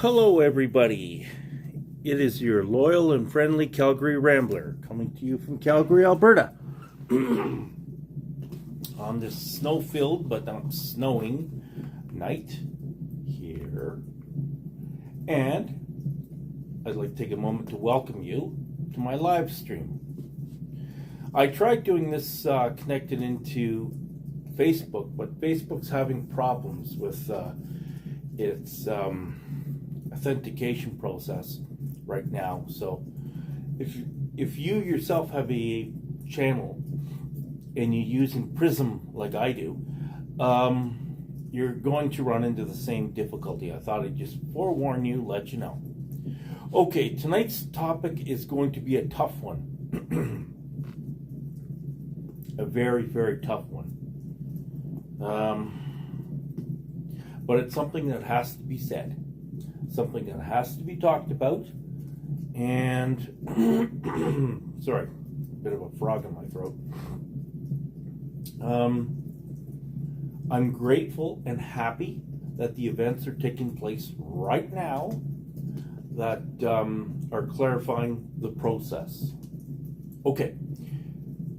Hello, everybody. It is your loyal and friendly Calgary Rambler coming to you from Calgary, Alberta. On this snow-filled but not snowing night here. And I'd like to take a moment to welcome you to my live stream. I tried doing this connected into Facebook, but Facebook's having problems with its authentication process right now. So if you yourself have a channel and you're using Prism like I do, you're going to run into the same difficulty. I thought I'd just forewarn you, let you know. Okay, tonight's topic is going to be a tough one. A very, very tough one. But it's something that has to be said. Something that has to be talked about. And, sorry, bit of a frog in my throat. I'm grateful and happy that the events are taking place right now that are clarifying the process. Okay,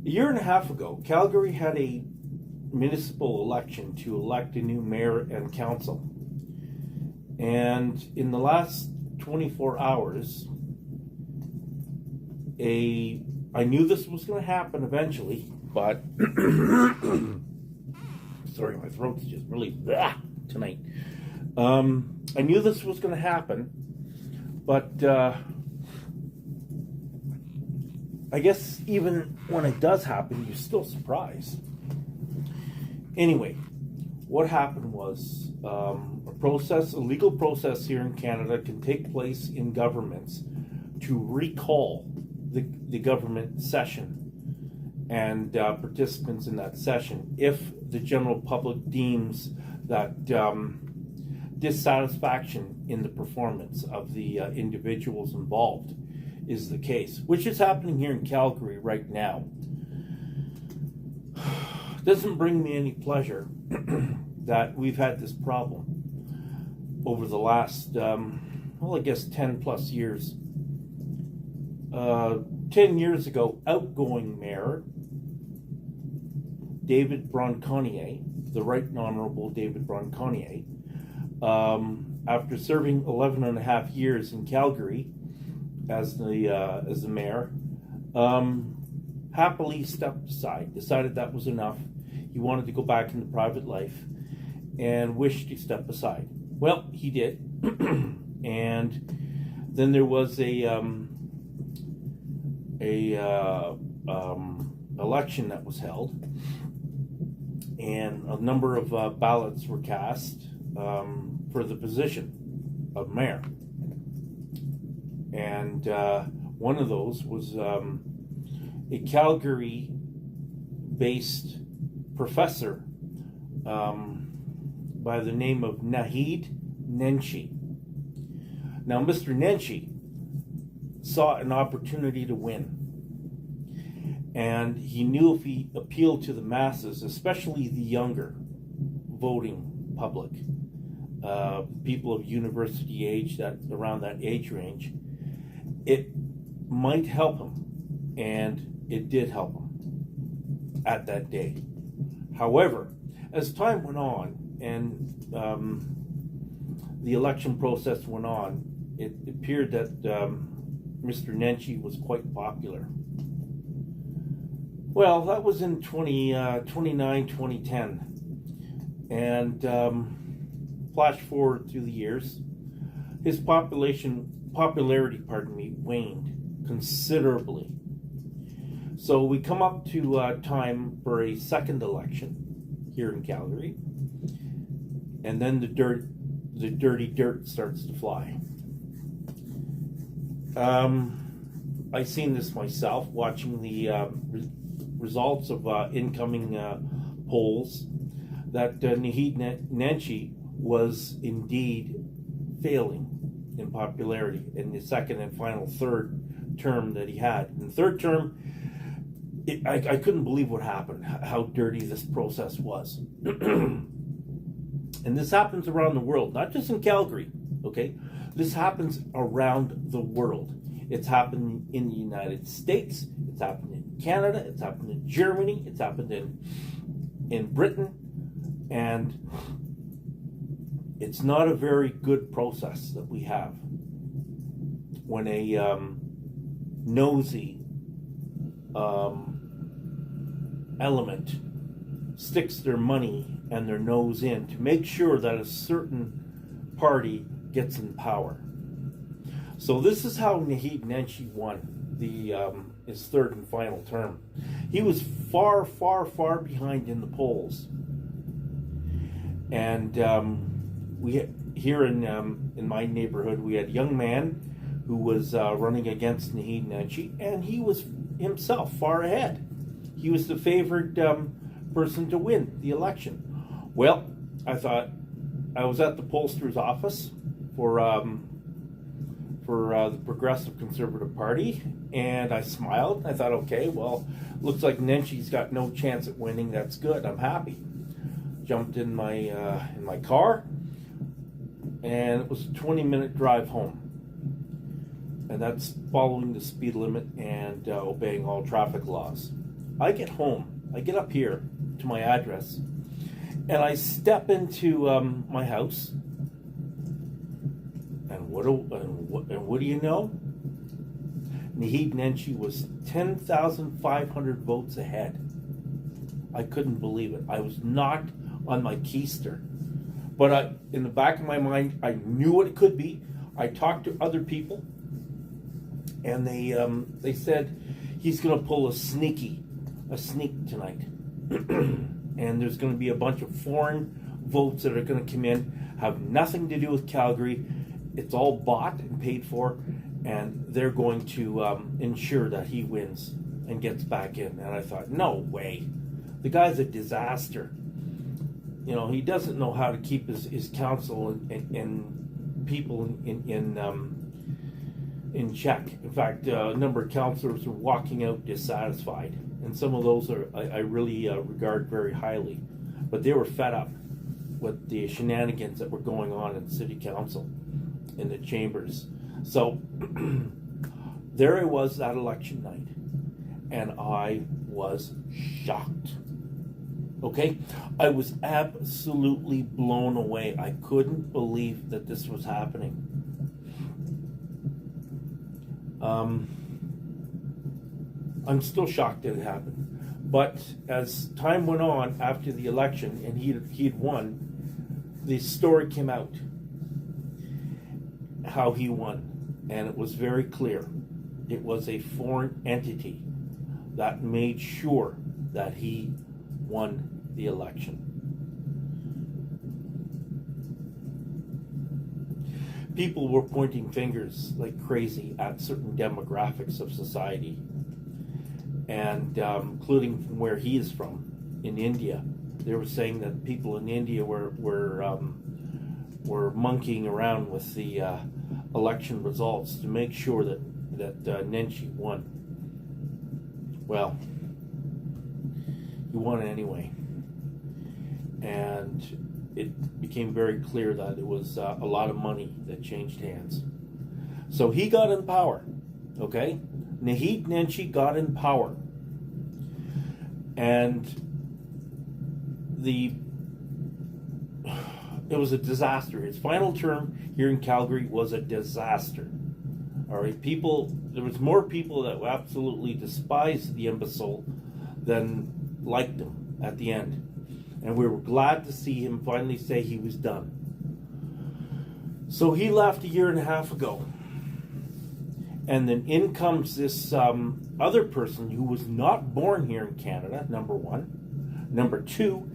a year and a half ago, Calgary had a municipal election to elect a new mayor and council. And in the last 24 hours, I knew this was going to happen eventually, but sorry, my throat's just really tonight. I knew this was going to happen, but I guess even when it does happen, you're still surprised. Anyway, what happened was a legal process here in Canada can take place in governments to recall the government session and participants in that session if the general public deems that dissatisfaction in the performance of the individuals involved is the case, which is happening here in Calgary right now. Doesn't bring me any pleasure that we've had this problem over the last, 10 plus years. 10 years ago, outgoing mayor David Bronconnier, the Right Honorable David Bronconnier, after serving 11 and a half years in Calgary as the mayor, happily stepped aside, decided that was enough. He wanted to go back into private life and wished to step aside. Well, he did. And then there was a election that was held, and a number of ballots were cast for the position of mayor. And one of those was a Calgary-based professor by the name of Naheed Nenshi. Now, Mr. Nenshi saw an opportunity to win. And he knew if he appealed to the masses, especially the younger voting public, people of university age, that around that age range, it might help him. And it did help him at that day. However, as time went on and the election process went on, it appeared that Mr. Nenshi was quite popular. Well, that was in 2010. And flash forward through the years, his popularity, waned considerably. So we come up to time for a second election here in Calgary, and then the dirty dirt starts to fly. I seen this myself watching the results of incoming polls that Naheed Nenshi was indeed failing in popularity in the second and final third term that he had. In the third term, I couldn't believe what happened, how dirty this process was. And this happens around the world, not just in Calgary. Okay? This happens around the world. It's happened in the United States, it's happened in Canada, it's happened in Germany, it's happened in Britain, and it's not a very good process that we have when a nosy element sticks their money and their nose in to make sure that a certain party gets in power. So this is how Naheed Nenshi won his third and final term. He was far, far, far behind in the polls, and we here in my neighborhood we had a young man who was running against Naheed Nenshi, and he was himself far ahead. He was the favored person to win the election. Well, I thought I was at the pollster's office for the Progressive Conservative Party, and I smiled. I thought, okay, well, looks like Nenshi's got no chance at winning. That's good. I'm happy. Jumped in my car, and it was a 20-minute drive home. And that's following the speed limit and obeying all traffic laws. I get home. I get up here to my address, and I step into my house. And what do you know? Naheed Nenshi was 10,500 votes ahead. I couldn't believe it. I was knocked on my keister. But in the back of my mind, I knew what it could be. I talked to other people, and they said he's going to pull a sneak tonight. And there's going to be a bunch of foreign votes that are going to come in, have nothing to do with Calgary. It's all bought and paid for, and they're going to ensure that he wins and gets back in. And I thought, no way. The guy's a disaster. You know, he doesn't know how to keep his council and people in check. In fact, a number of councillors are walking out dissatisfied, and some of those I really regard very highly. But they were fed up with the shenanigans that were going on in City Council, in the chambers. So there I was that election night, and I was shocked. Okay? I was absolutely blown away. I couldn't believe that this was happening. I'm still shocked that it happened. But as time went on after the election and he'd won, the story came out how he won. And it was very clear. It was a foreign entity that made sure that he won the election. People were pointing fingers like crazy at certain demographics of society, and including from where he is from, in India. They were saying that people in India were monkeying around with the election results to make sure that Nenshi won. Well, he won anyway, and it became very clear that it was a lot of money that changed hands. So he got in power, okay? Naheed Nenshi got in power, and it was a disaster. His final term here in Calgary was a disaster. All right, there was more people that absolutely despised the imbecile than liked him at the end. And we were glad to see him finally say he was done. So he left a year and a half ago. And then in comes this other person who was not born here in Canada, number one. Number two,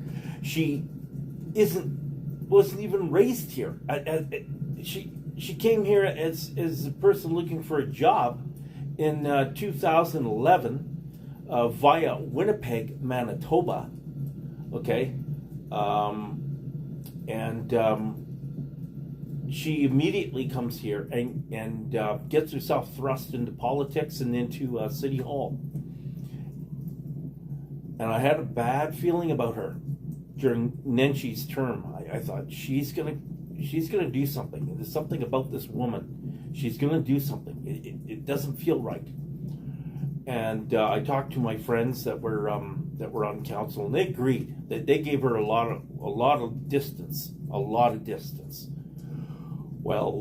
she wasn't even raised here. She came here as a person looking for a job in 2011 via Winnipeg, Manitoba. Okay, she immediately comes here and gets herself thrust into politics and into City Hall. And I had a bad feeling about her during Nenshi's term. I thought she's gonna she's going to do something. There's something about this woman. She's going to do something. It doesn't feel right. And I talked to my friends that were on council, and they agreed that they gave her a lot of distance. Well,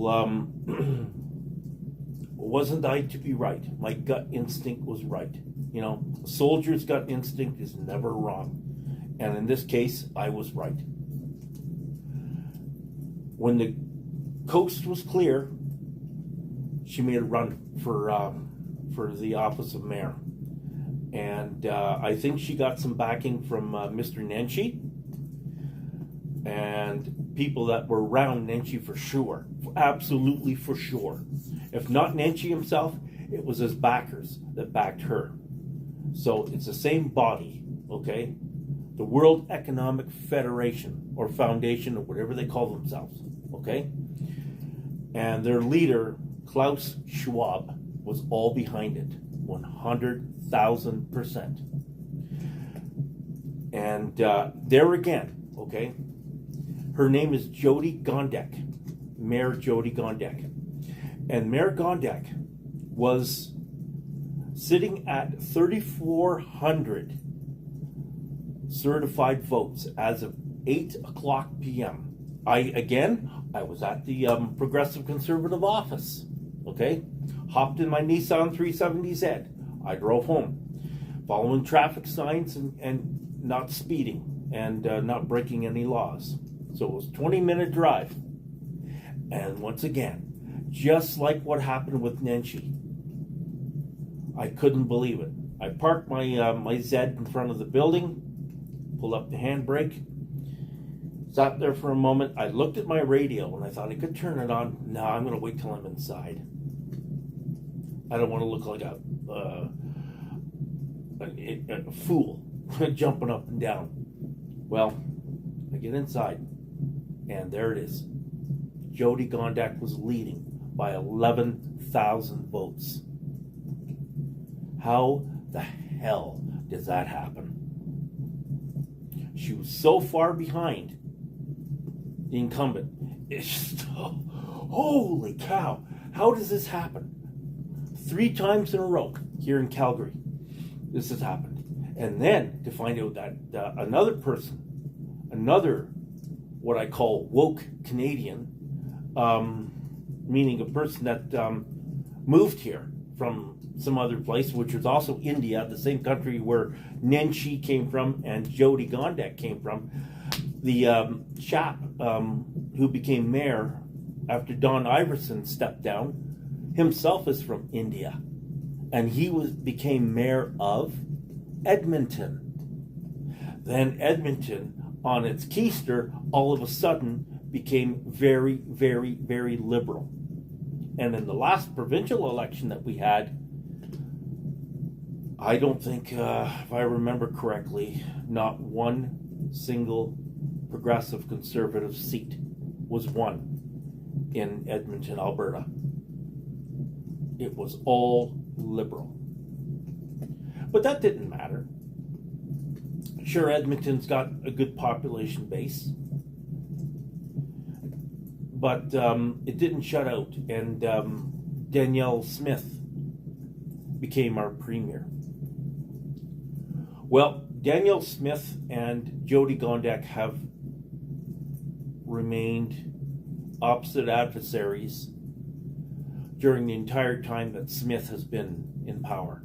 wasn't I to be right? My gut instinct was right. You know, a soldier's gut instinct is never wrong. And in this case, I was right. When the coast was clear, she made a run for the office of mayor. And I think she got some backing from Mr. Nenshi and people that were around Nenshi for sure. Absolutely for sure. If not Nenshi himself, it was his backers that backed her. So it's the same body, okay? The World Economic Federation or Foundation or whatever they call themselves, okay? And their leader, Klaus Schwab, was all behind it, 100,000%. And there again, okay? Her name is Jody Gondek, Mayor Jody Gondek. And Mayor Gondek was sitting at 3,400 certified votes as of 8 o'clock p.m. I was at the Progressive Conservative office, okay? Hopped in my Nissan 370Z. I drove home, following traffic signs and not speeding and not breaking any laws. So it was a 20-minute drive. And once again, just like what happened with Nenshi, I couldn't believe it. I parked my Zed in front of the building, pulled up the handbrake, sat there for a moment. I looked at my radio and I thought I could turn it on. No, I'm going to wait till I'm inside. I don't want to look like a fool jumping up and down. Well, I get inside and there it is. Jody Gondek was leading by 11,000 votes. How the hell does that happen? She was so far behind the incumbent. It's just, holy cow. How does this happen? 3 times in a row here in Calgary, this has happened. And then to find out that another person, another what I call woke Canadian, meaning a person that moved here from some other place, which was also India, the same country where Nenshi came from and Jody Gondek came from. The chap who became mayor after Don Iverson stepped down himself is from India, and he became mayor of Edmonton. Then Edmonton, on its keister, all of a sudden became very, very, very liberal. And in the last provincial election that we had, I don't think, if I remember correctly, not one single progressive conservative seat was won in Edmonton, Alberta. It was all liberal. But that didn't matter. Sure, Edmonton's got a good population base, but it didn't shut out, and Danielle Smith became our premier. Well, Danielle Smith and Jody Gondek have remained opposite adversaries during the entire time that Smith has been in power.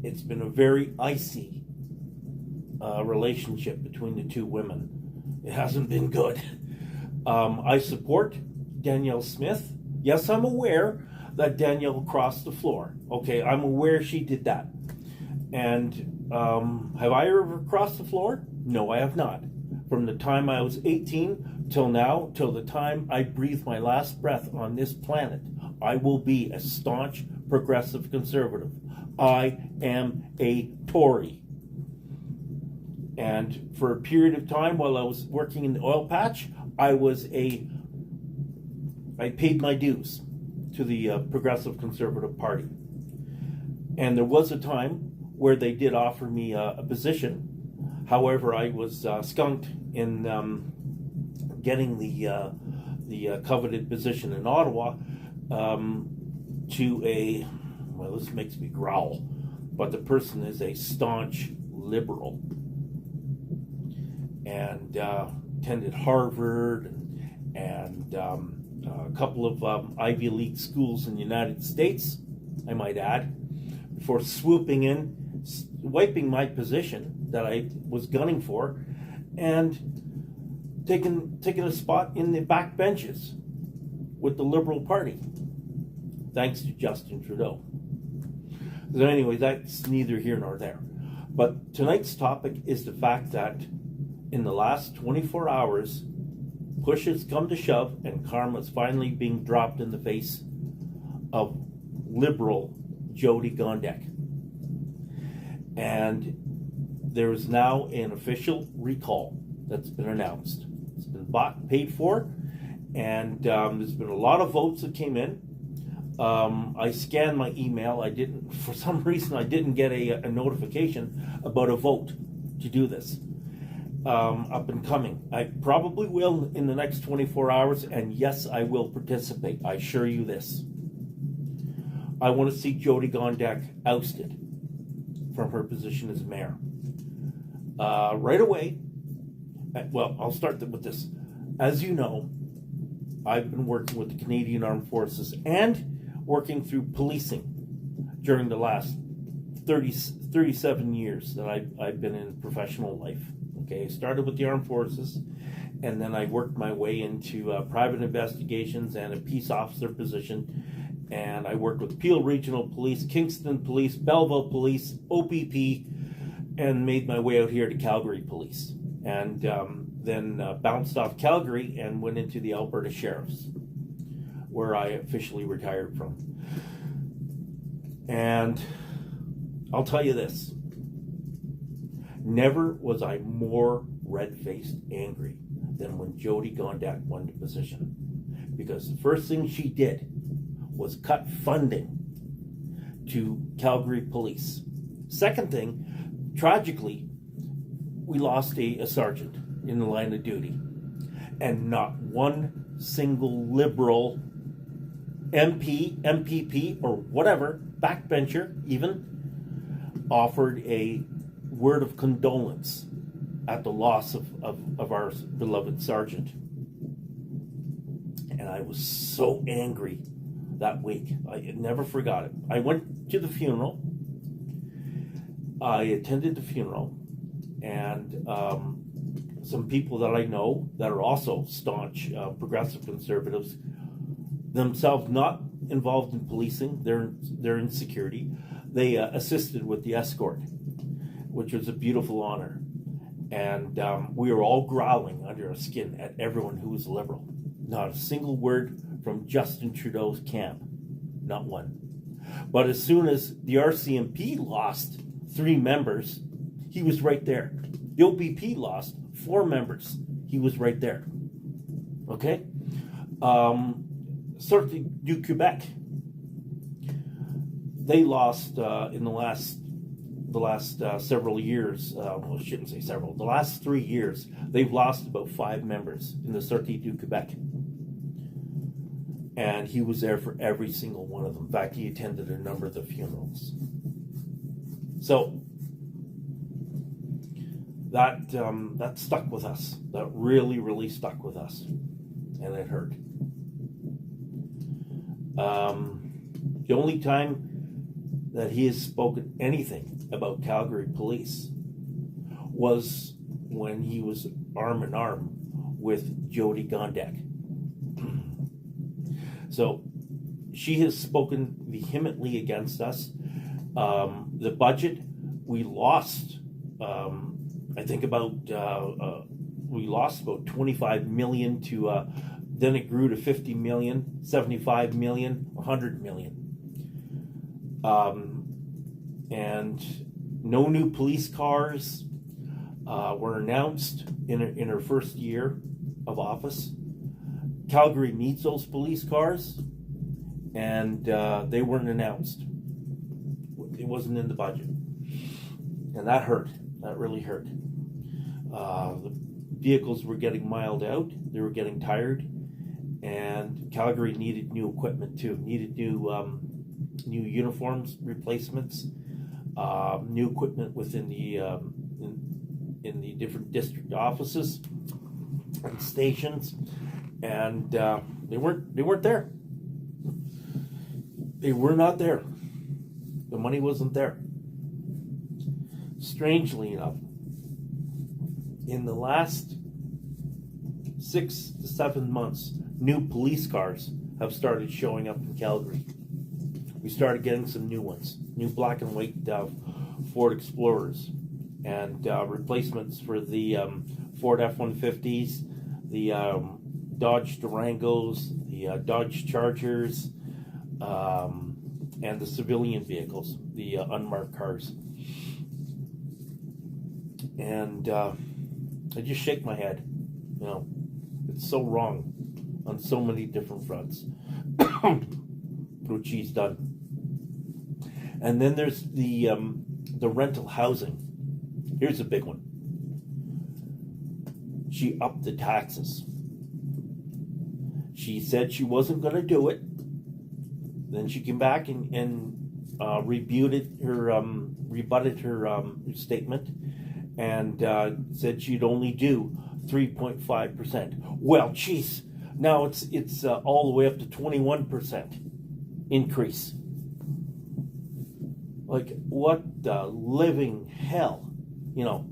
It's been a very icy relationship between the two women. It hasn't been good. I support Danielle Smith. Yes, I'm aware that Danielle crossed the floor. Okay, I'm aware she did that. And have I ever crossed the floor? No, I have not. From the time I was 18 till now, till the time I breathe my last breath on this planet, I will be a staunch progressive conservative. I am a Tory. And for a period of time while I was working in the oil patch, I paid my dues to the Progressive Conservative Party. And there was a time where they did offer me a position. However, I was skunked in getting the coveted position in Ottawa to a, well, this makes me growl, but the person is a staunch liberal and attended Harvard and a couple of Ivy League schools in the United States, I might add, before swooping in, wiping my position that I was gunning for, and taking a spot in the back benches with the Liberal Party, thanks to Justin Trudeau. So anyway, that's neither here nor there. But tonight's topic is the fact that in the last 24 hours, push has come to shove, and karma's finally being dropped in the face of Liberal Jody Gondek. And there is now an official recall that's been announced. It's been bought, paid for, and there's been a lot of votes that came in. I scanned my email. For some reason, I didn't get a notification about a vote to do this. Up and coming. I probably will in the next 24 hours, and yes, I will participate. I assure you this. I want to see Jody Gondek ousted from her position as mayor. Right away, well, I'll start with this. As you know, I've been working with the Canadian Armed Forces and working through policing during the last 37 years that I've been in professional life. Okay, I started with the Armed Forces, and then I worked my way into private investigations and a peace officer position, and I worked with Peel Regional Police, Kingston Police, Belleville Police, OPP, and made my way out here to Calgary Police, and then bounced off Calgary and went into the Alberta Sheriffs, where I officially retired from. And I'll tell you this. Never was I more red-faced angry than when Jody Gondek won the position. Because the first thing she did was cut funding to Calgary Police. Second thing, tragically, we lost a sergeant in the line of duty. And not one single Liberal MP, MPP, or whatever, backbencher even, offered a word of condolence at the loss of our beloved sergeant. And I was so angry that week. I never forgot it. I went to the funeral. I attended the funeral, and some people that I know that are also staunch progressive conservatives, themselves not involved in policing, they're in security. They assisted with the escort, which was a beautiful honor. And we were all growling under our skin at everyone who was liberal. Not a single word from Justin Trudeau's camp. Not one. But as soon as the RCMP lost 3 members, he was right there. The OPP lost 4 members. He was right there. Okay? Sortie du Quebec. They lost in the last several years, well, I shouldn't say several, the last 3 years, they've lost about 5 members in the Sortie du Quebec. And he was there for every single one of them. In fact, he attended a number of the funerals. So, that stuck with us. That really, really stuck with us. And it hurt. The only time that he has spoken anything about Calgary Police was when he was arm in arm with Jody Gondek. So she has spoken vehemently against us. The budget, we lost, I think we lost about 25 million to, then it grew to 50 million, 75 million, 100 million. And no new police cars were announced in her first year of office. Calgary needs those police cars, and they weren't announced. It wasn't in the budget. And that hurt. That really hurt. The vehicles were getting miled out. They were getting tired, and Calgary needed new equipment too. Needed new uniforms replacements, new equipment within the in the different district offices and stations, and they weren't there. They were not there. The money wasn't there. Strangely enough, in the last 6 to 7 months, new police cars have started showing up in Calgary. We started getting some new ones, new black and white Ford Explorers, and replacements for the Ford F-150s, the Dodge Durangos, the Dodge Chargers, and the civilian vehicles, the unmarked cars. And I just shake my head. You know, it's so wrong on so many different fronts. What she's done. And then there's the rental housing. Here's a big one. She upped the taxes. She said she wasn't going to do it. Then she came back and rebutted her statement, and said she'd only do 3.5%. Well, geez, now it's all the way up to 21% increase. Like, what the living hell? You know,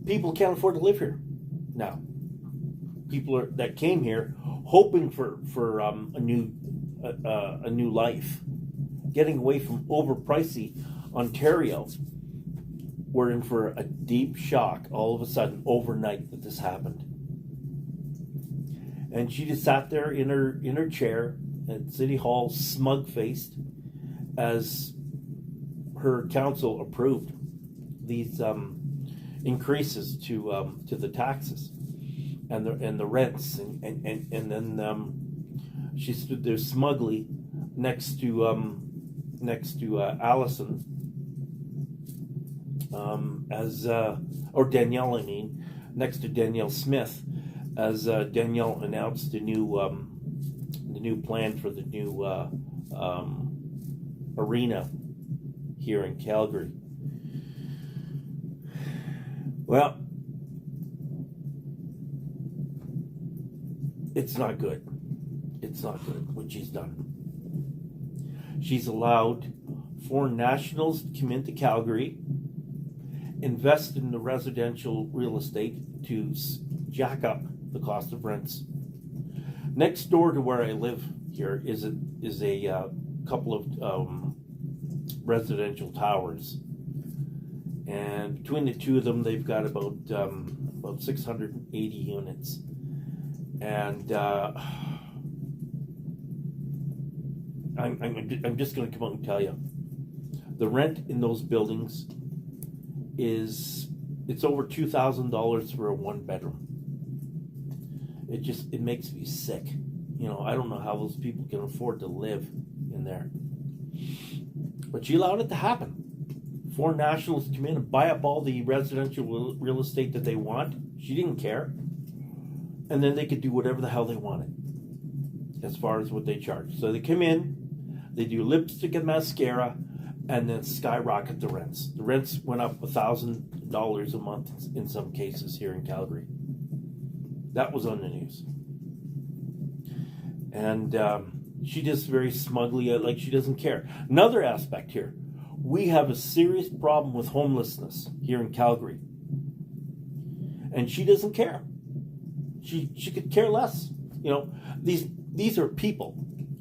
people can't afford to live here now. People that came here hoping for a new life, getting away from overpricey Ontario. We're in for a deep shock all of a sudden overnight that this happened. And she just sat there in her chair at City Hall, smug-faced, as her council approved these increases to the taxes and the rents, and then she stood there smugly next to Allison, or Danielle, I mean, next to Danielle Smith, as Danielle announced the new plan for the new arena here in Calgary. Well, it's not good. It's not good what she's done. She's allowed foreign nationals to come into Calgary, invest in the residential real estate to jack up the cost of rents. Next door to where I live here is a couple of residential towers, and between the two of them, they've got about 680 units, and I'm just going to come out and tell you, the rent in those buildings it's over $2,000 for a 1-bedroom. It makes me sick. You know, I don't know how those people can afford to live in there. But she allowed it to happen. Foreign nationals come in and buy up all the residential real estate that they want. She didn't care. And then they could do whatever the hell they wanted as far as what they charge. So they come in, they do lipstick and mascara, and then skyrocket the rents. The rents went up $1,000 a month in some cases here in Calgary. That was on the news. And she just very smugly, like she doesn't care. Another aspect here, we have a serious problem with homelessness here in Calgary. And she doesn't care. She could care less. You know, these are people.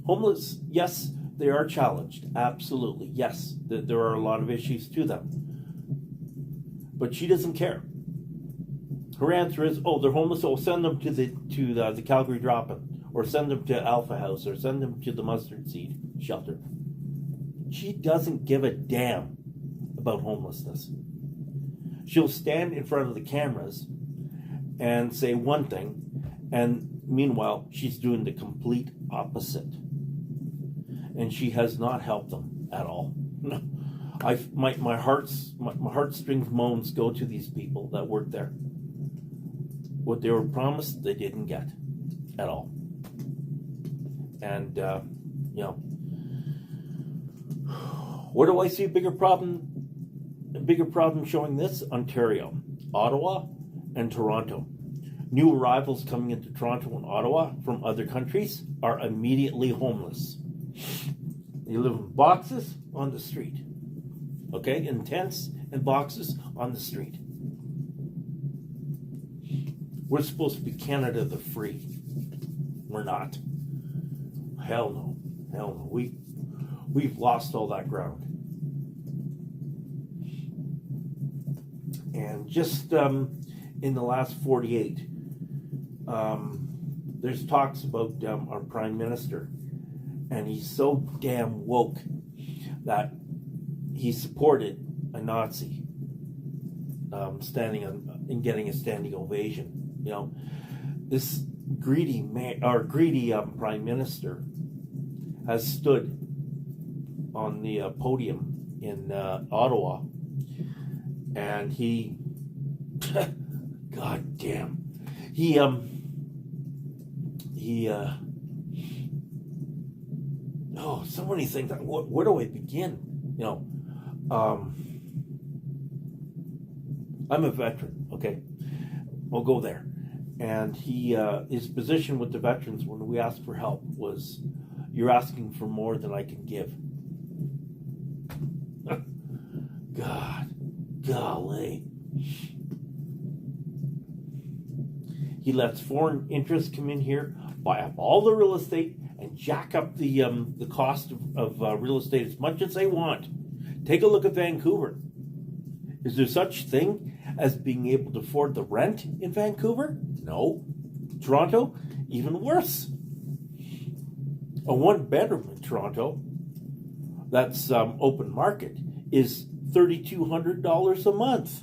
Homeless, yes, they are challenged. Absolutely, yes. There are a lot of issues to them. But she doesn't care. Her answer is, oh, they're homeless, so send them to the Calgary Drop-In, or send them to Alpha House, or send them to the Mustard Seed Shelter. She doesn't give a damn about homelessness. She'll stand in front of the cameras and say one thing, and meanwhile, she's doing the complete opposite. And she has not helped them at all. My heartstrings moans go to these people that work there. what they were promised, they didn't get at all. And, you know, where do I see a bigger problem showing this? Ontario, Ottawa, and Toronto. New arrivals coming into Toronto and Ottawa from other countries are immediately homeless. They live in boxes on the street. Okay? In tents and boxes on the street. We're supposed to be Canada the free. We're not. Hell no. Hell no. We've lost all that ground. And just in the last 48, there's talks about our Prime Minister, and he's so damn woke that he supported a Nazi getting a standing ovation. You know, this greedy Prime Minister has stood on the podium in Ottawa, and he, God damn, so many things. Where do I begin? You know, I'm a veteran. Okay, I'll go there. And his position with the veterans when we asked for help was, "You're asking for more than I can give." Golly. He lets foreign interests come in here, buy up all the real estate, and jack up the cost of real estate as much as they want. Take a look at Vancouver. Is there such thing as being able to afford the rent in Vancouver? No. Toronto? Even worse. A one-bedroom in Toronto that's open market is $3,200 a month.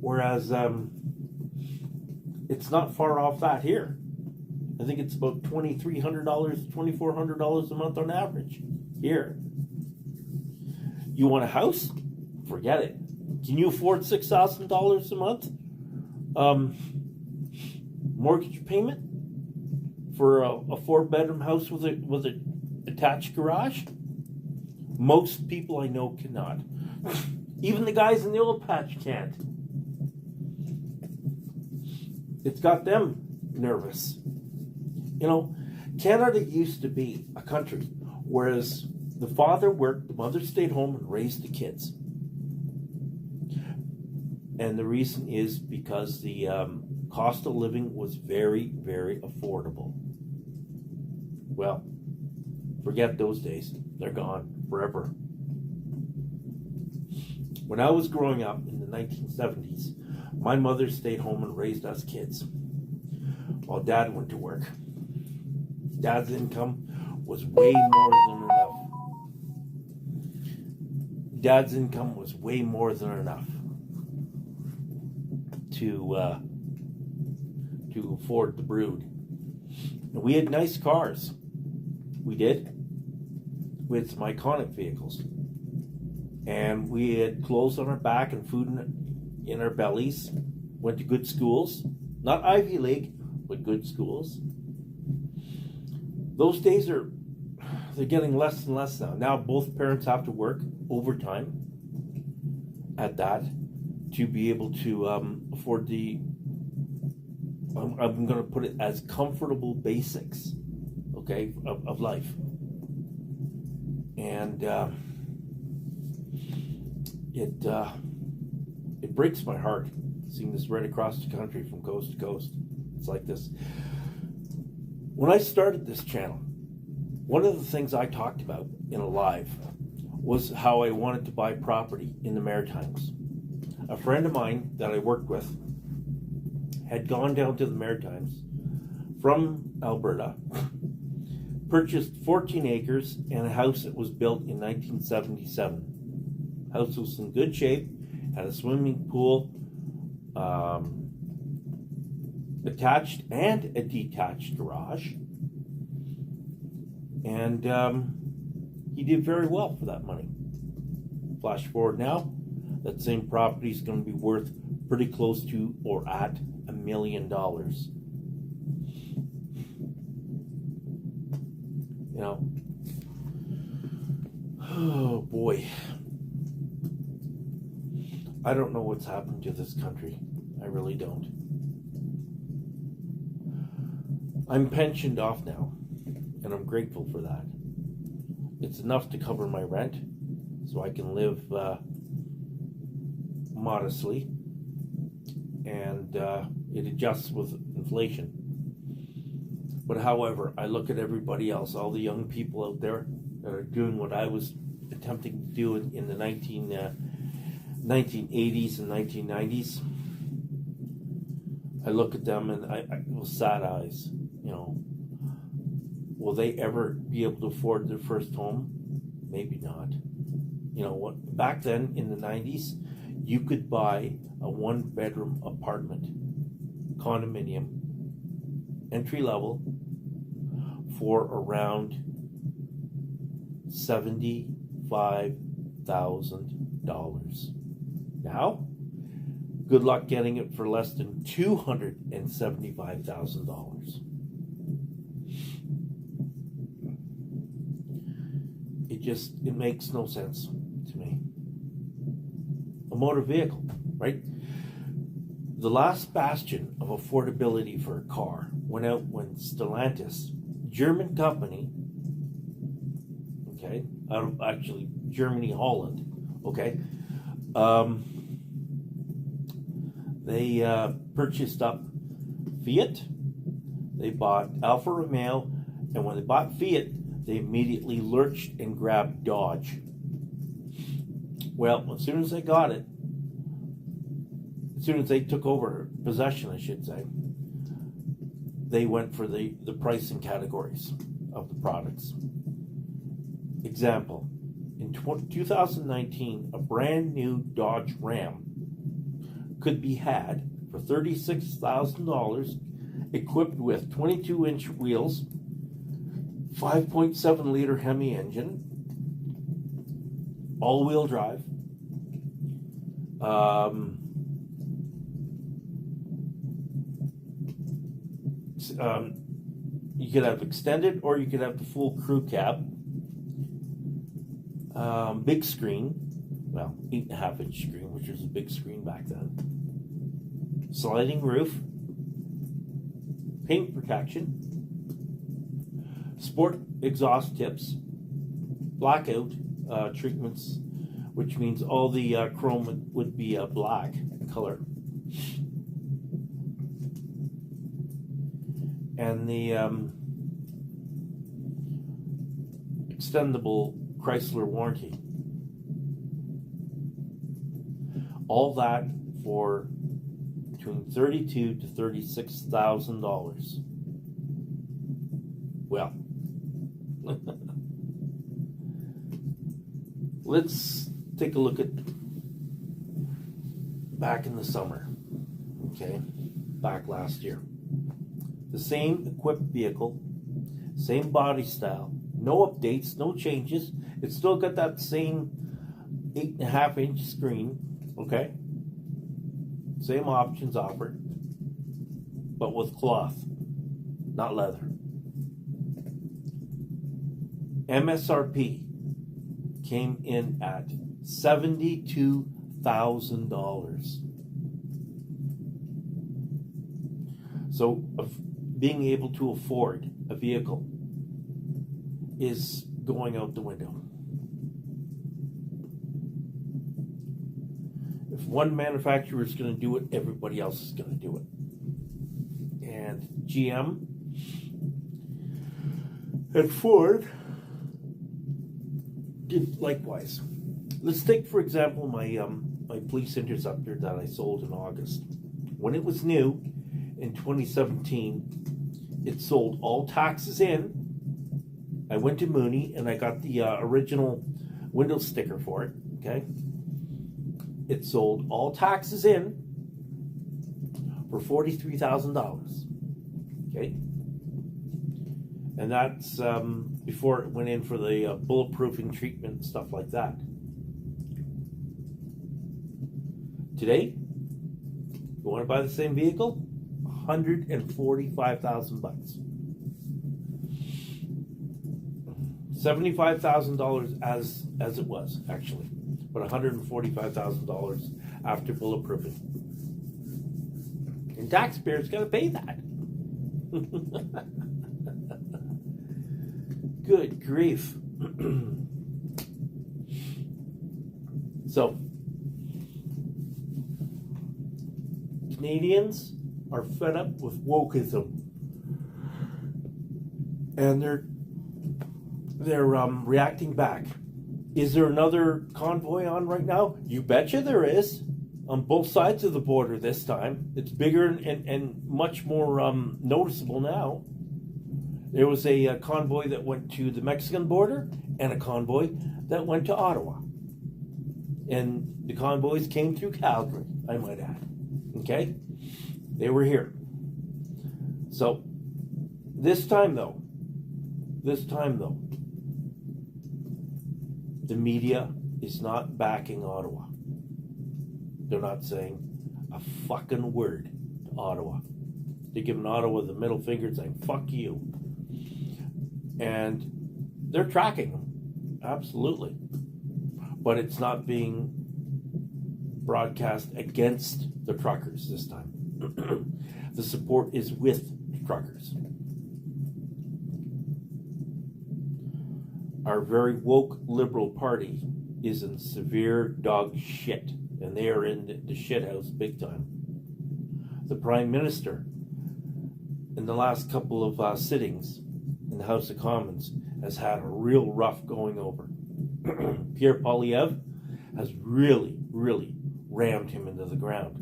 Whereas it's not far off that here. I think it's about $2,300, $2,400 a month on average here. You want a house? Forget it. Can you afford $6,000 a month? Mortgage payment for a 4-bedroom house with a attached garage? Most people I know cannot. Even the guys in the oil patch can't. It's got them nervous. You know, Canada used to be a country whereas the father worked, the mother stayed home and raised the kids. And the reason is because the cost of living was very, very affordable. Well, forget those days. They're gone forever. When I was growing up in the 1970s, my mother stayed home and raised us kids while Dad went to work. Dad's income was way more than enough. Dad's income was way more than enough to afford the brood. And we had nice cars. We did. We had some iconic vehicles. And we had clothes on our back and food in our bellies. Went to good schools. Not Ivy League, but good schools. Those days they're getting less and less now. Now both parents have to work overtime at that to be able to afford the, I'm going to put it as comfortable basics, okay, of life. And it breaks my heart seeing this right across the country from coast to coast. It's like this. When I started this channel, one of the things I talked about in a live was how I wanted to buy property in the Maritimes. A friend of mine that I worked with had gone down to the Maritimes from Alberta, purchased 14 acres and a house that was built in 1977. House was in good shape, had a swimming pool, attached and a detached garage, and he did very well for that money. Flash forward now, that same property is going to be worth pretty close to or at $1 million. You know, oh boy. I don't know what's happened to this country. I really don't. I'm pensioned off now, and I'm grateful for that. It's enough to cover my rent, so I can live modestly, and it adjusts with inflation. But however, I look at everybody else, all the young people out there that are doing what I was attempting to do in the 1980s and 1990s. I look at them and I with sad eyes, you know. Will they ever be able to afford their first home? Maybe not. You know what? Back then in the 90s, you could buy a 1-bedroom apartment, condominium, entry level, for around $75,000. Now, good luck getting it for less than $275,000. It makes no sense to me. A motor vehicle, right? The last bastion of affordability for a car went out when Stellantis, German company, okay, out of actually Germany, Holland, okay, they purchased up Fiat, they bought Alfa Romeo, and when they bought Fiat, they immediately lurched and grabbed Dodge. Well, as soon as they got it, as soon as they took over possession, I should say, they went for the pricing categories of the products. Example, in 2019, a brand new Dodge Ram could be had for $36,000, equipped with 22-inch wheels, 5.7-liter Hemi engine, all-wheel drive, you could have extended or you could have the full crew cab, big screen, well, 8.5-inch screen, which was a big screen back then, sliding roof, paint protection, sport exhaust tips, blackout treatments, which means all the chrome would be black color, and the extendable Chrysler warranty. All that for between $32,000 to $36,000. Well, let's take a look at back in the summer, okay, back last year. The same equipped vehicle, same body style, no updates, no changes. It's still got that same 8.5-inch screen, okay? Same options offered, but with cloth, not leather. MSRP came in at $72,000. So, being able to afford a vehicle is going out the window. If one manufacturer is going to do it, everybody else is going to do it. And GM and Ford did likewise. Let's take, for example, my police interceptor that I sold in August. When it was new in 2017, it sold all taxes in. I went to Mooney and I got the original window sticker for it. Okay, it sold all taxes in for $43,000. Okay, and that's before it went in for the bulletproofing treatment and stuff like that. Today, you want to buy the same vehicle? $145,000. $75,000 as it was, actually. But $145,000 after bulletproofing. And taxpayers got to pay that. Good grief. So, Canadians are fed up with wokeism, and they're reacting back. Is there another convoy on right now? You betcha there is. On both sides of the border this time. It's bigger and much more noticeable now. There was a convoy that went to the Mexican border and a convoy that went to Ottawa. And the convoys came through Calgary, I might add. Okay? They were here. So, this time though, the media is not backing Ottawa. They're not saying a fucking word to Ottawa. They're giving Ottawa the middle finger and saying, fuck you. And they're tracking them. Absolutely. But it's not being broadcast against the truckers this time. The support is with truckers. Our very woke Liberal Party is in severe dog shit, and they are in the shithouse big time. The Prime Minister, in the last couple of sittings in the House of Commons, has had a real rough going over. Pierre Poilievre has really, really rammed him into the ground.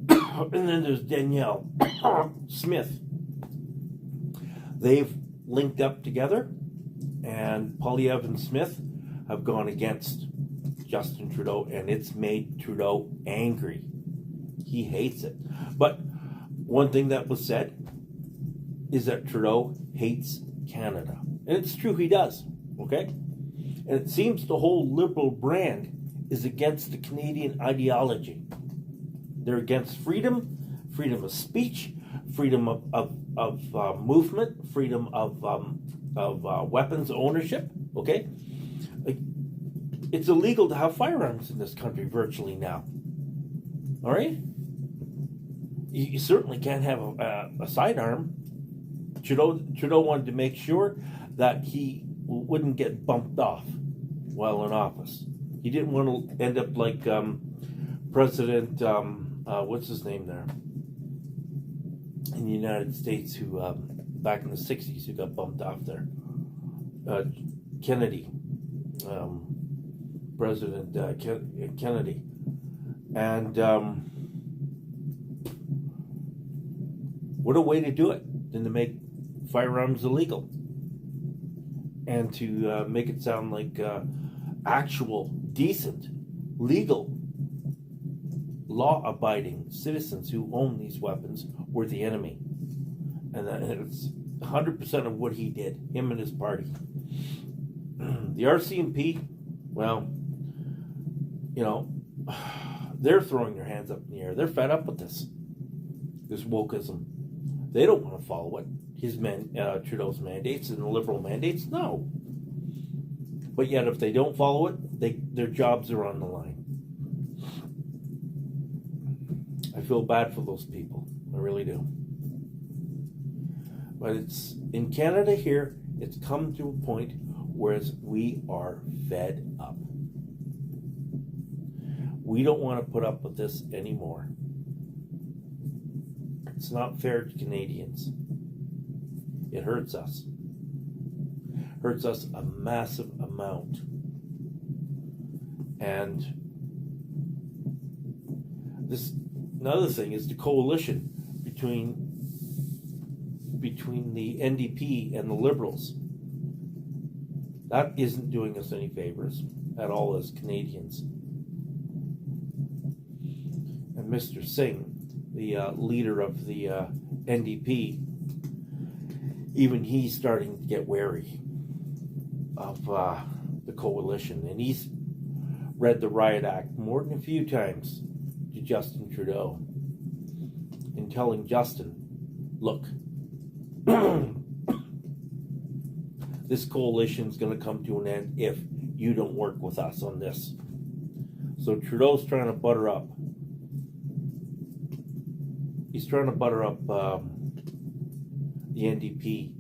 And then there's Danielle Smith. They've linked up together, and Poilievre and Smith have gone against Justin Trudeau, and it's made Trudeau angry. He hates it. But one thing that was said is that Trudeau hates Canada. And it's true, he does. Okay? And it seems the whole Liberal brand is against the Canadian ideology. They're against freedom, freedom of speech, freedom of movement, freedom of weapons ownership. Okay? Like, it's illegal to have firearms in this country virtually now. All right? You certainly can't have a sidearm. Trudeau wanted to make sure that he wouldn't get bumped off while in office. He didn't want to end up like President, what's his name there? In the United States, who back in the 60s, who got bumped off there. Kennedy. President Kennedy. And what a way to do it than to make firearms illegal and to make it sound like actual, decent, legal, law-abiding citizens who own these weapons were the enemy. And it's 100% of what he did, him and his party. The RCMP, well, you know, they're throwing their hands up in the air. They're fed up with this wokeism. They don't want to follow it. Trudeau's mandates and the Liberal mandates, no. But yet, if they don't follow it, their jobs are on the line. I feel bad for those people. I really do. But it's in Canada here, it's come to a point where we are fed up. We don't want to put up with this anymore. It's not fair to Canadians. It hurts us. Hurts us a massive amount. And this another thing is the coalition between the NDP and the Liberals. That isn't doing us any favors at all as Canadians. And Mr. Singh, the leader of the NDP, even he's starting to get wary of the coalition. And he's read the Riot Act more than a few times. to Justin Trudeau and telling Justin, look, this coalition's going to come to an end if you don't work with us on this. So Trudeau's trying to butter up. He's trying to butter up the NDP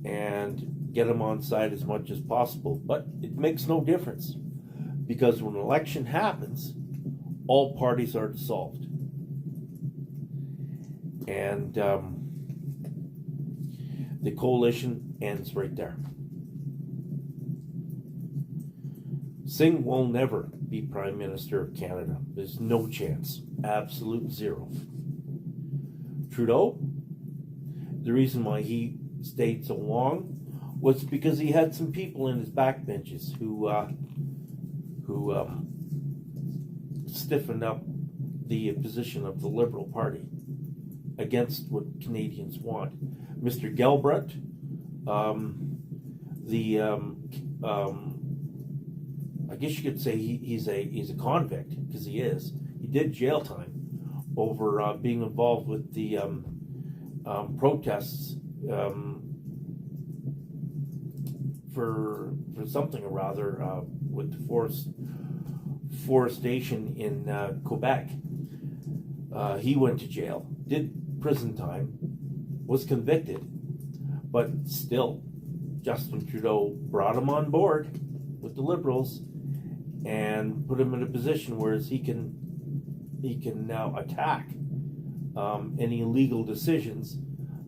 and get them on side as much as possible. But it makes no difference, because when an election happens, all parties are dissolved. And the coalition ends right there. Singh will never be Prime Minister of Canada. There's no chance. Absolute zero. Trudeau, the reason why he stayed so long was because he had some people in his backbenches who stiffened up the position of the Liberal Party against what Canadians want. Mr. Gelbrat, I guess you could say he's a convict, because he is. He did jail time over being involved with the protests for something or other with the forestation in Quebec. He went to jail, did prison time, was convicted, but still, Justin Trudeau brought him on board with the Liberals and put him in a position where he can now attack any legal decisions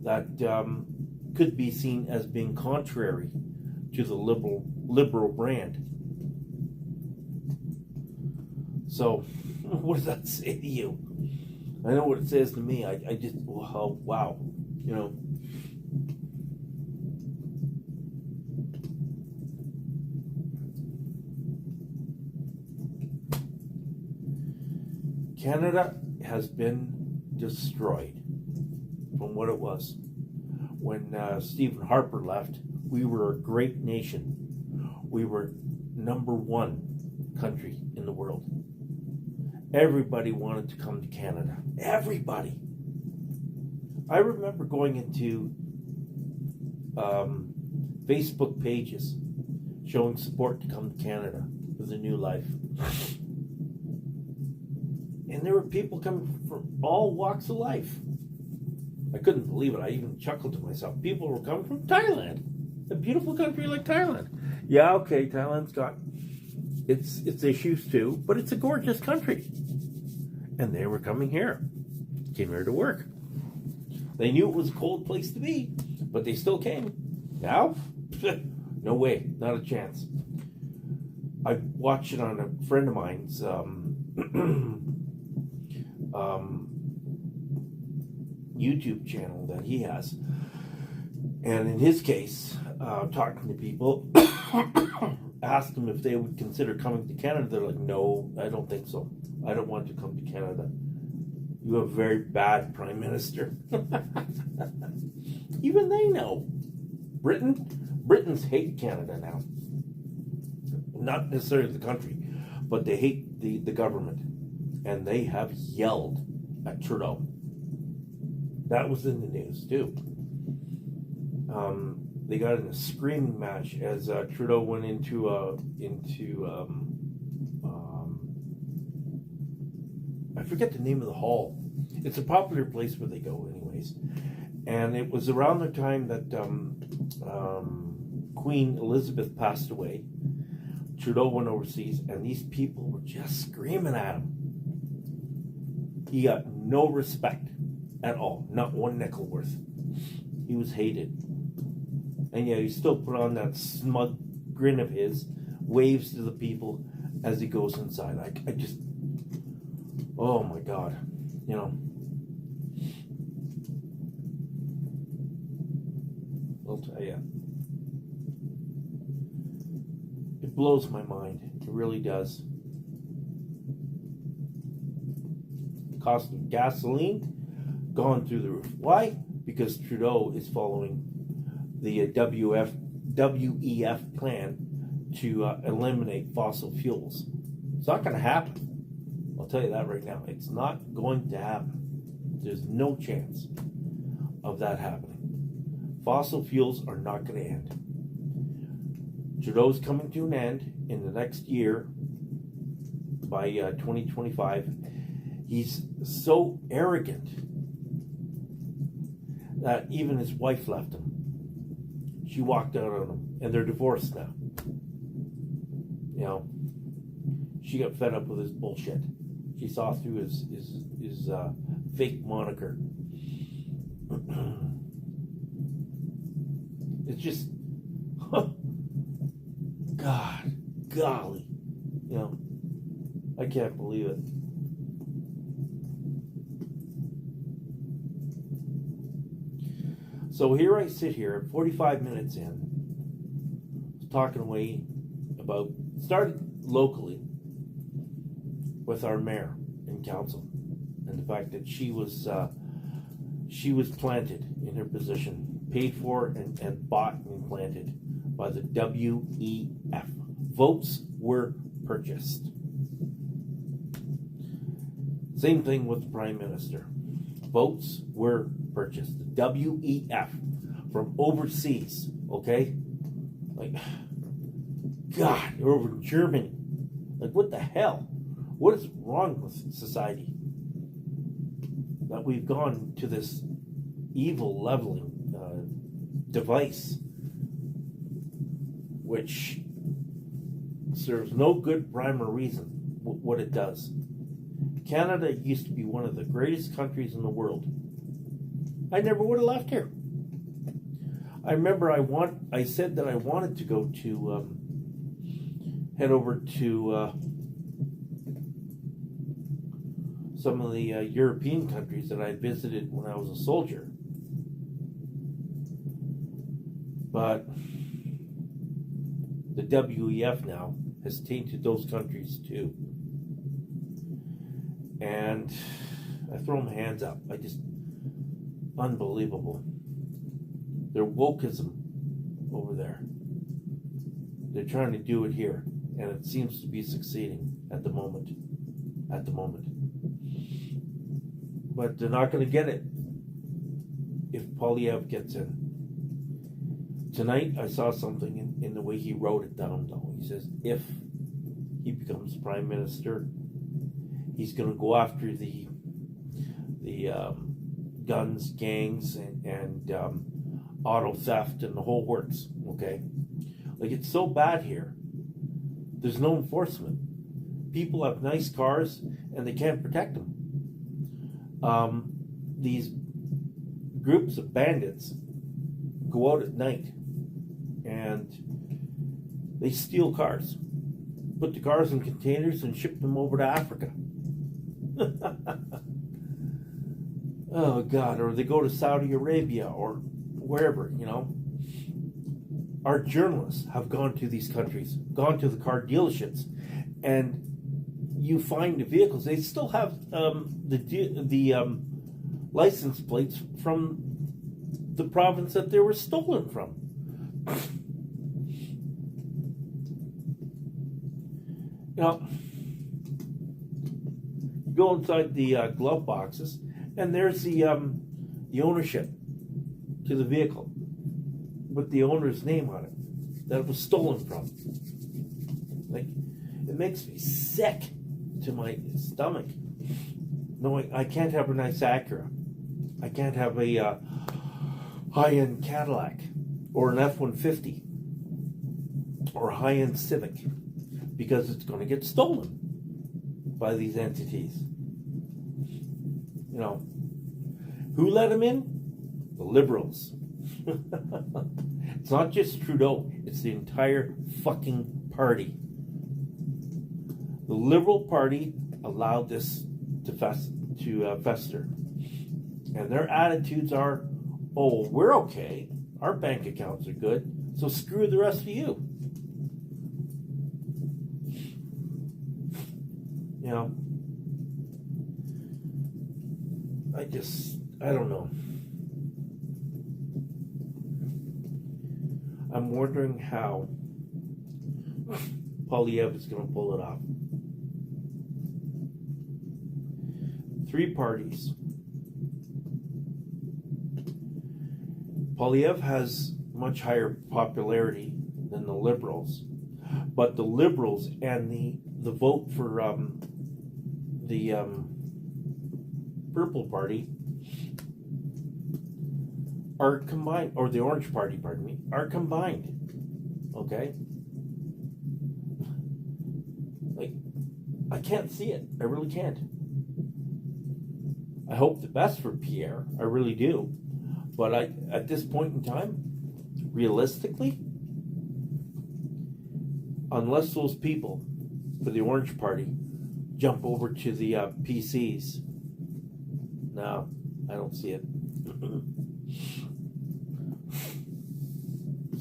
that could be seen as being contrary to the liberal brand. So, what does that say to you? I know what it says to me. I just, wow, you know. Canada has been destroyed from what it was. When Stephen Harper left, we were a great nation. We were #1 country in the world. Everybody wanted to come to Canada. Everybody. I remember going into Facebook pages showing support to come to Canada with a new life. And there were people coming from all walks of life. I couldn't believe it. I even chuckled to myself. People were coming from Thailand. A beautiful country like Thailand. Yeah, okay, Thailand's got its issues too, but it's a gorgeous country. And they were coming here. Came here to work. They knew it was a cold place to be, but they still came. Now? No way. Not a chance. I watched it on a friend of mine's YouTube channel that he has. And in his case, talking to people, asked them if they would consider coming to Canada. They're like, no, I don't think so. I don't want to come to Canada. You have a very bad prime minister. Even they know. Britons hate Canada now. Not necessarily the country, but they hate the government. And they have yelled at Trudeau. That was in the news too. They got in a screaming match as Trudeau went into I forget the name of the hall. It's a popular place where they go, anyways. And it was around the time that Queen Elizabeth passed away. Trudeau went overseas, and these people were just screaming at him. He got no respect at all, not one nickel worth. He was hated. And yeah, he still put on that smug grin of his, waves to the people as he goes inside. I just, oh my God, you know. I'll tell you. It blows my mind. It really does. Cost of gasoline gone through the roof. Why? Because Trudeau is following the WEF plan to eliminate fossil fuels. It's not going to happen. I'll tell you that right now. It's not going to happen. There's no chance of that happening. Fossil fuels are not going to end. Trudeau's coming to an end in the next year by 2025. He's so arrogant that even his wife left him. She walked out on him, and they're divorced now. You know, she got fed up with his bullshit. She saw through his fake moniker. It's just, God, golly, you know, I can't believe it. So here I sit here, 45 minutes in, talking away about, started locally with our mayor and council, and the fact that she was planted in her position, paid for and bought and planted by the WEF. Votes were purchased. Same thing with the Prime Minister. Votes were purchased. The WEF from overseas, okay? Like, God, they're over in Germany. Like, what the hell? What is wrong with society? That we've gone to this evil leveling device, which serves no good rhyme or reason what it does. Canada used to be one of the greatest countries in the world. I never would have left here. I remember I said that I wanted to go to head over to some of the European countries that I visited when I was a soldier. But the WEF now has tainted those countries too. And I throw my hands up. Unbelievable. Their wokeism over there. They're trying to do it here, and it seems to be succeeding at the moment. But they're not going to get it if Polyev gets in. Tonight I saw something in the way he wrote it down, though. He says if he becomes prime minister, he's going to go after the guns, gangs, and auto theft and the whole works. Okay, like, it's so bad here. There's no enforcement. People have nice cars and they can't protect them. These groups of bandits go out at night and they steal cars, put the cars in containers and ship them over to Africa. Oh God, or they go to Saudi Arabia or wherever, you know. Our journalists have gone to these countries, gone to the car dealerships, and you find the vehicles. They still have the license plates from the province that they were stolen from. You know, you go inside the glove boxes, and there's the ownership to the vehicle with the owner's name on it that it was stolen from. Like, it makes me sick to my stomach knowing I can't have a nice Acura. I can't have a high-end Cadillac or an F-150 or a high-end Civic because it's going to get stolen by these entities. You know, who let them in? The Liberals. It's not just Trudeau, it's the entire fucking party. The Liberal Party allowed this to fester. And their attitudes are, oh, we're okay. Our bank accounts are good. So screw the rest of you. You know, I don't know. I'm wondering how Polyev is going to pull it off. Three parties. Polyev has much higher popularity than the Liberals, but the Liberals and the vote for the Purple Party are combined, or the Orange Party, pardon me, are combined. Okay? Like, I can't see it. I really can't. I hope the best for Pierre. I really do. But at this point in time, realistically, unless those people for the Orange Party jump over to the PCs, no, I don't see it.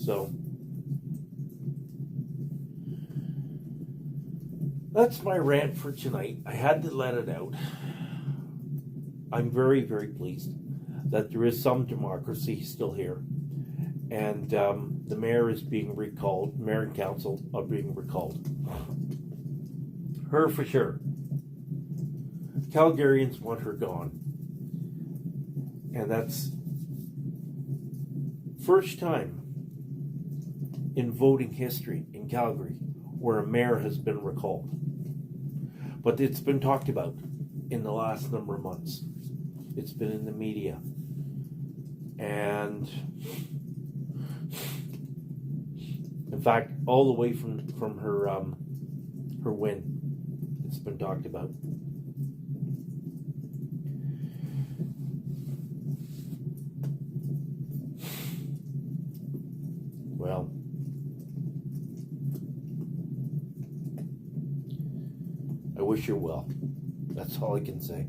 So, that's my rant for tonight. I had to let it out. I'm very, very pleased that there is some democracy still here. And the mayor is being recalled. Mayor and council are being recalled. Her for sure. Calgarians want her gone. And that's first time in voting history in Calgary where a mayor has been recalled. But it's been talked about in the last number of months. It's been in the media. And in fact, all the way from her win, it's been talked about. Well, I wish her well. That's all I can say.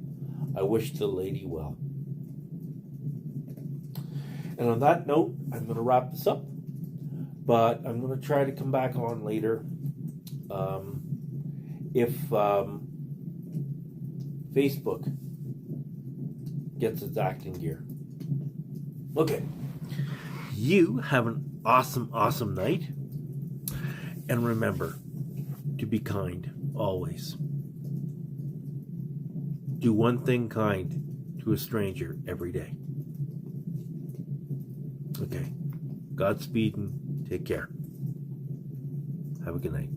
I wish the lady well. And on that note, I'm going to wrap this up. But I'm going to try to come back on later if Facebook gets its acting gear. Okay. You have an awesome, awesome night. And remember to be kind always. Do one thing kind to a stranger every day. Okay. Godspeed and take care. Have a good night.